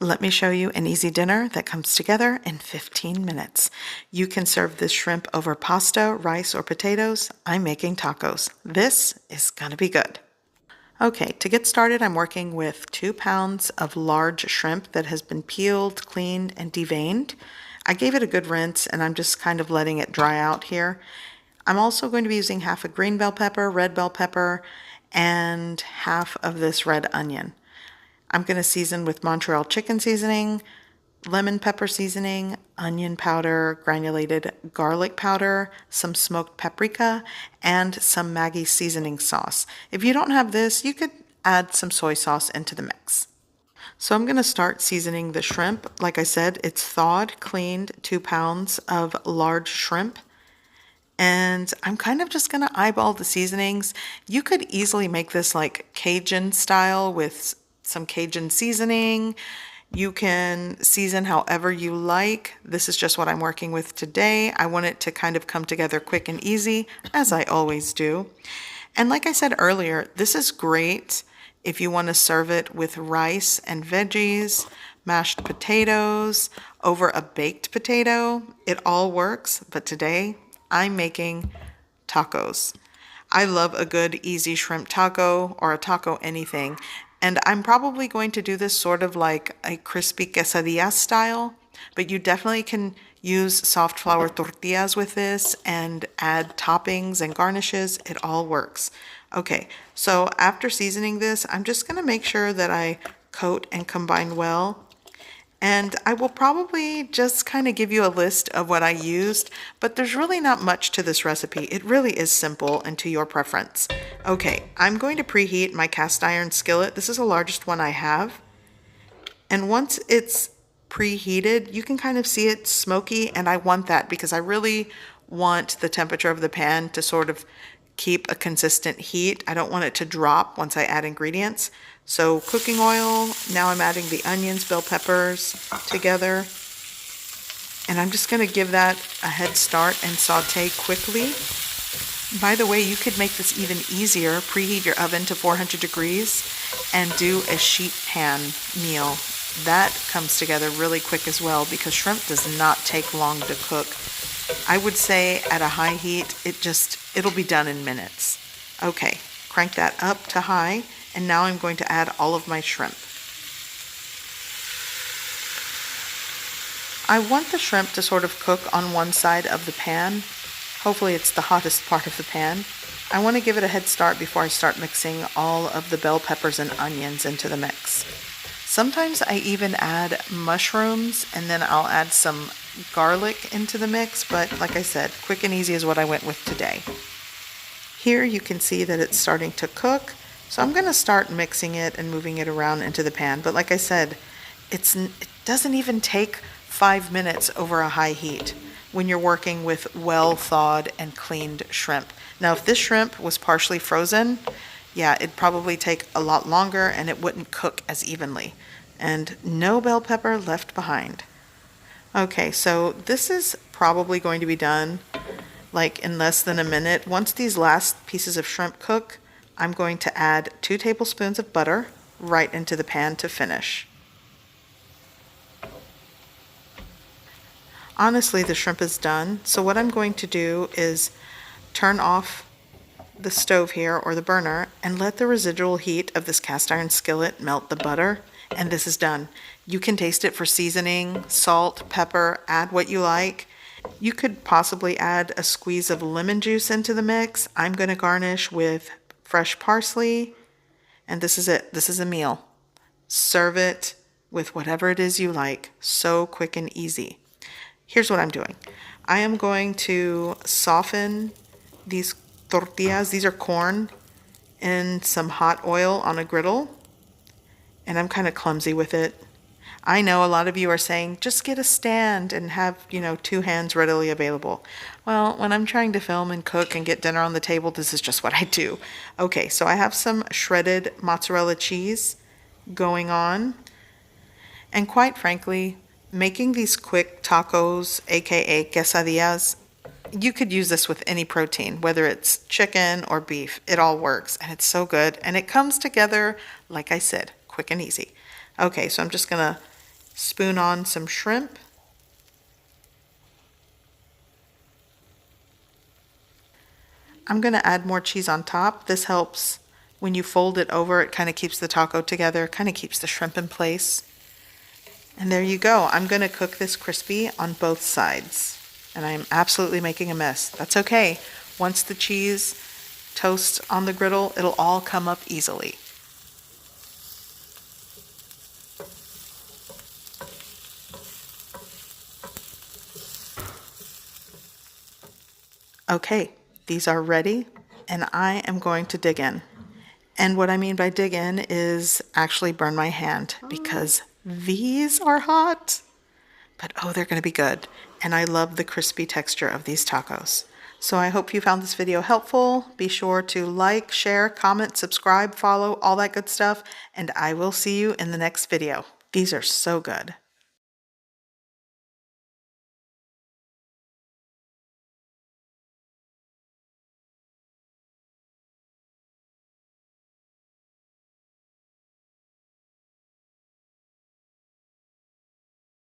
Let me show you an easy dinner that comes together in 15 minutes. You can serve this shrimp over pasta, rice, or potatoes. I'm making tacos. This is gonna be good. Okay, to get started, I'm working with 2 pounds of large shrimp that has been peeled, cleaned, and deveined. I gave it a good rinse and I'm just kind of letting it dry out here. I'm also going to be using half a green bell pepper, red bell pepper, and half of this red onion. I'm going to season with Montreal chicken seasoning, lemon pepper seasoning, onion powder, granulated garlic powder, some smoked paprika, and some Maggi seasoning sauce. If you don't have this, you could add some soy sauce into the mix. So I'm going to start seasoning the shrimp. Like I said, it's thawed, cleaned, 2 pounds of large shrimp. And I'm kind of just gonna eyeball the seasonings. You could easily make this like Cajun style with some Cajun seasoning. You can season however you like. This is just what I'm working with today. I want it to kind of come together quick and easy, as I always do. And like I said earlier, this is great if you want to serve it with rice and veggies, mashed potatoes, over a baked potato. It all works, but today I'm making tacos. I love a good easy shrimp taco or a taco anything. And I'm probably going to do this sort of like a crispy quesadilla style, but you definitely can use soft flour tortillas with this and add toppings and garnishes. It all works. Okay, so after seasoning this, I'm just gonna make sure that I coat and combine well. And I will probably just kind of give you a list of what I used, but there's really not much to this recipe. It really is simple and to your preference. Okay, I'm going to preheat my cast iron skillet. This is the largest one I have. And once it's preheated, you can kind of see it smoky, and I want that because I really want the temperature of the pan to sort of keep a consistent heat. I don't want it to drop once I add ingredients. So cooking oil, now I'm adding the onions, bell peppers together. And I'm just gonna give that a head start and saute quickly. By the way, you could make this even easier. Preheat your oven to 400 degrees and do a sheet pan meal. That comes together really quick as well because shrimp does not take long to cook. I would say at a high heat, it'll be done in minutes. Okay, crank that up to high, and now I'm going to add all of my shrimp. I want the shrimp to sort of cook on one side of the pan. Hopefully it's the hottest part of the pan. I want to give it a head start before I start mixing all of the bell peppers and onions into the mix. Sometimes I even add mushrooms and then I'll add some garlic into the mix, but like I said, quick and easy is what I went with today. Here you can see that it's starting to cook, so I'm going to start mixing it and moving it around into the pan. But like I said, it doesn't even take 5 minutes over a high heat when you're working with well thawed and cleaned shrimp. Now if this shrimp was partially frozen, yeah, it'd probably take a lot longer and it wouldn't cook as evenly. And no bell pepper left behind. Okay, so this is probably going to be done like in less than a minute. Once these last pieces of shrimp cook, I'm going to add 2 tablespoons of butter right into the pan to finish. Honestly, the shrimp is done, so what I'm going to do is turn off the stove here or the burner and let the residual heat of this cast iron skillet melt the butter, and this is done. You can taste it for seasoning, salt, pepper, add what you like. You could possibly add a squeeze of lemon juice into the mix. I'm going to garnish with fresh parsley, and this is it. This is a meal. Serve it with whatever it is you like. So quick and easy. Here's what I'm doing. I am going to soften these tortillas. These are corn in some hot oil on a griddle, and I'm kind of clumsy with it. I know a lot of you are saying, just get a stand and have, 2 hands readily available. Well, when I'm trying to film and cook and get dinner on the table, this is just what I do. Okay, so I have some shredded mozzarella cheese going on. And quite frankly, making these quick tacos, aka quesadillas, you could use this with any protein, whether it's chicken or beef. It all works, and it's so good. And it comes together, like I said, quick and easy. Okay, so I'm just gonna Spoon on some shrimp. I'm going to add more cheese on top. This helps when you fold it over. It kind of keeps the taco together, kind of keeps the shrimp in place. And there you go. I'm going to cook this crispy on both sides. And I'm absolutely making a mess. That's okay. Once the cheese toasts on the griddle, it'll all come up easily. Okay, these are ready, and I am going to dig in. And what I mean by dig in is actually burn my hand, because these are hot. But oh, they're going to be good. And I love the crispy texture of these tacos. So I hope you found this video helpful. Be sure to like, share, comment, subscribe, follow, all that good stuff. And I will see you in the next video. These are so good.